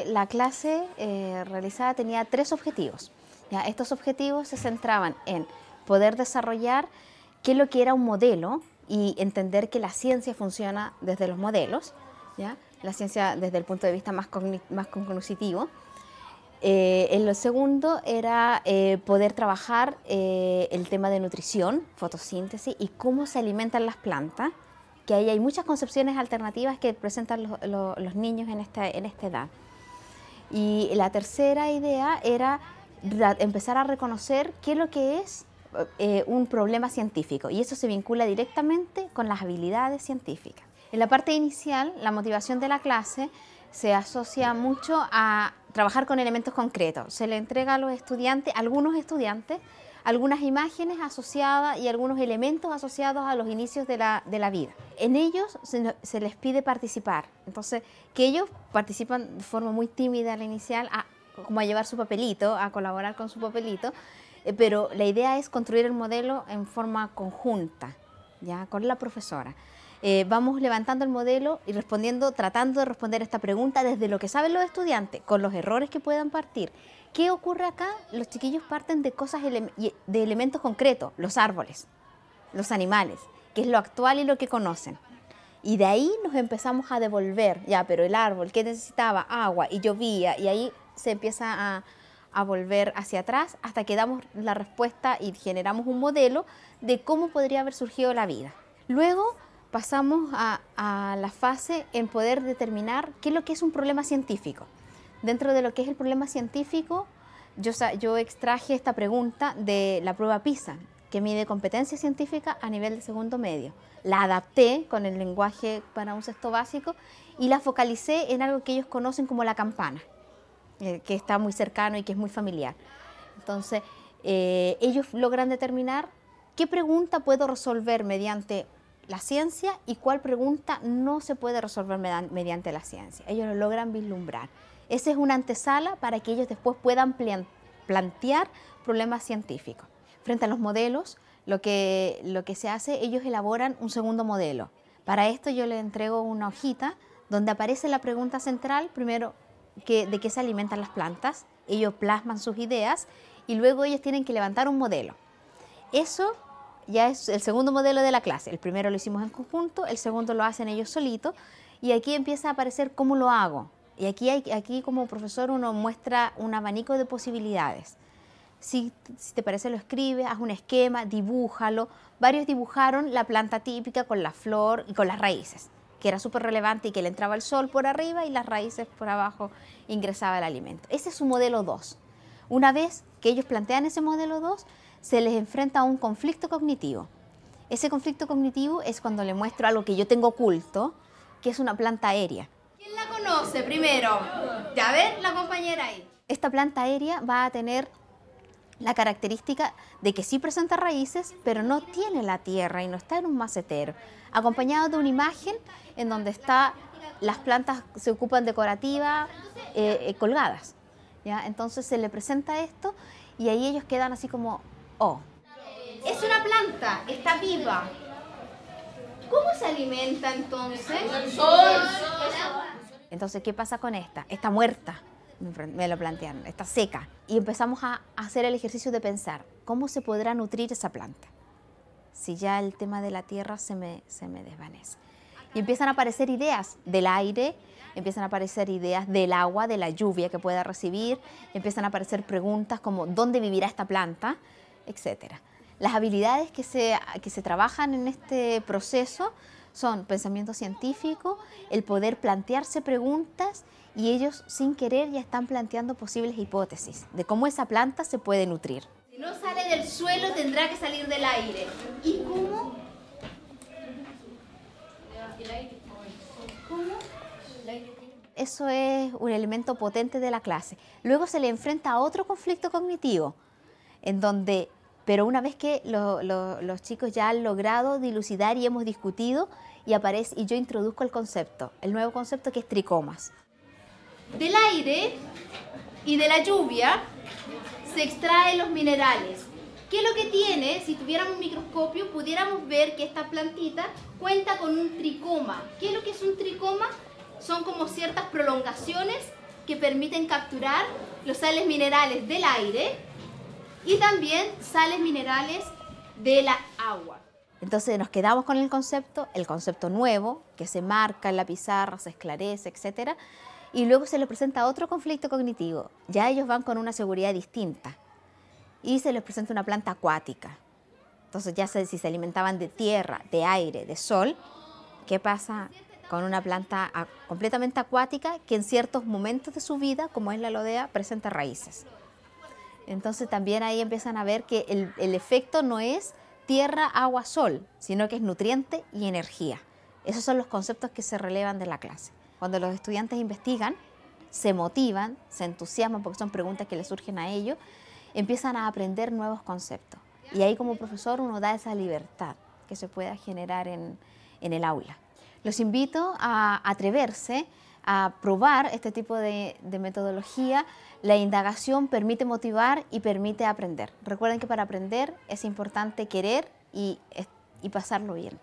La clase realizada tenía 3 objetivos. ¿Ya? Estos objetivos se centraban en poder desarrollar qué es lo que era un modelo y entender que la ciencia funciona desde los modelos, ¿ya? La ciencia desde el punto de vista más cognitivo. El segundo era poder trabajar el tema de nutrición, fotosíntesis y cómo se alimentan las plantas, que ahí hay muchas concepciones alternativas que presentan los niños en esta edad. Y la tercera idea era empezar a reconocer qué es lo que es un problema científico, y eso se vincula directamente con las habilidades científicas. En la parte inicial, la motivación de la clase se asocia mucho a trabajar con elementos concretos. Se le entrega a los estudiantes, algunas imágenes asociadas y algunos elementos asociados a los inicios de la vida. En ellos se les pide participar, entonces que ellos participan de forma muy tímida a la inicial, como a llevar su papelito, a colaborar con su papelito, pero la idea es construir el modelo en forma conjunta, ¿ya? Con la profesora. Vamos levantando el modelo y tratando de responder esta pregunta desde lo que saben los estudiantes, con los errores que puedan partir. ¿Qué ocurre acá? Los chiquillos parten de de elementos concretos, los árboles, los animales, que es lo actual y lo que conocen. Y de ahí nos empezamos a devolver, ya, pero el árbol que necesitaba agua y llovía, y ahí se empieza a volver hacia atrás hasta que damos la respuesta y generamos un modelo de cómo podría haber surgido la vida. Luego pasamos a la fase en poder determinar qué es lo que es un problema científico. Dentro de lo que es el problema científico, yo extraje esta pregunta de la prueba PISA, que mide competencia científica a nivel de segundo medio. La adapté con el lenguaje para un sexto básico y la focalicé en algo que ellos conocen como la campana, que está muy cercano y que es muy familiar. Entonces, ellos logran determinar qué pregunta puedo resolver mediante la ciencia y cuál pregunta no se puede resolver mediante la ciencia. Ellos lo logran vislumbrar. Esa es una antesala para que ellos después puedan plantear problemas científicos. Frente a los modelos, lo que se hace, ellos elaboran un segundo modelo. Para esto yo les entrego una hojita donde aparece la pregunta central, primero, de qué se alimentan las plantas. Ellos plasman sus ideas y luego ellos tienen que levantar un modelo. Eso ya es el segundo modelo de la clase. El primero lo hicimos en conjunto, el segundo lo hacen ellos solitos, y aquí empieza a aparecer cómo lo hago. Y aquí como profesor uno muestra un abanico de posibilidades. Si te parece, lo escribes, haz un esquema, dibújalo. Varios dibujaron la planta típica con la flor y con las raíces, que era súper relevante y que le entraba el sol por arriba y las raíces por abajo ingresaba el alimento. Ese es su modelo 2. Una vez que ellos plantean ese modelo 2, se les enfrenta a un conflicto cognitivo. Ese conflicto cognitivo es cuando le muestro algo que yo tengo oculto, que es una planta aérea. ¿Quién la conoce primero? Ya ven, la compañera ahí. Esta planta aérea va a tener la característica de que sí presenta raíces, pero no tiene la tierra y no está en un macetero, acompañado de una imagen en donde las plantas se ocupan decorativas colgadas, ¿ya? Entonces se le presenta esto y ahí ellos quedan así como, oh. Es una planta, está viva. ¿Cómo se alimenta entonces? El sol. Entonces, ¿qué pasa con esta? Está muerta. Me lo plantearon, está seca. Y empezamos a hacer el ejercicio de pensar, ¿cómo se podrá nutrir esa planta? Si ya el tema de la tierra se me desvanece. Y empiezan a aparecer ideas del aire, empiezan a aparecer ideas del agua, de la lluvia que pueda recibir, empiezan a aparecer preguntas como ¿dónde vivirá esta planta?, etcétera. Las habilidades que se trabajan en este proceso son pensamiento científico, el poder plantearse preguntas, y ellos sin querer ya están planteando posibles hipótesis de cómo esa planta se puede nutrir. Si no sale del suelo, tendrá que salir del aire. ¿Y cómo? ¿Cómo? Eso es un elemento potente de la clase. Luego se le enfrenta a otro conflicto cognitivo, en donde, pero una vez que los chicos ya han logrado dilucidar y hemos discutido, y yo introduzco el nuevo concepto, que es tricomas. Del aire y de la lluvia se extraen los minerales. ¿Qué es lo que tiene? Si tuviéramos un microscopio, pudiéramos ver que esta plantita cuenta con un tricoma. ¿Qué es lo que es un tricoma? Son como ciertas prolongaciones que permiten capturar los sales minerales del aire y también sales minerales de la agua. Entonces nos quedamos con el concepto nuevo, que se marca en la pizarra, se esclarece, etc. Y luego se les presenta otro conflicto cognitivo. Ya ellos van con una seguridad distinta. Y se les presenta una planta acuática. Entonces ya si se alimentaban de tierra, de aire, de sol, ¿qué pasa con una planta completamente acuática que en ciertos momentos de su vida, como es la aloea, presenta raíces? Entonces también ahí empiezan a ver que el efecto no es tierra, agua, sol, sino que es nutriente y energía. Esos son los conceptos que se relevan de la clase. Cuando los estudiantes investigan, se motivan, se entusiasman porque son preguntas que les surgen a ellos, empiezan a aprender nuevos conceptos. Y ahí como profesor uno da esa libertad que se pueda generar en el aula. Los invito a atreverse a probar este tipo de metodología. La indagación permite motivar y permite aprender. Recuerden que para aprender es importante querer y pasarlo bien.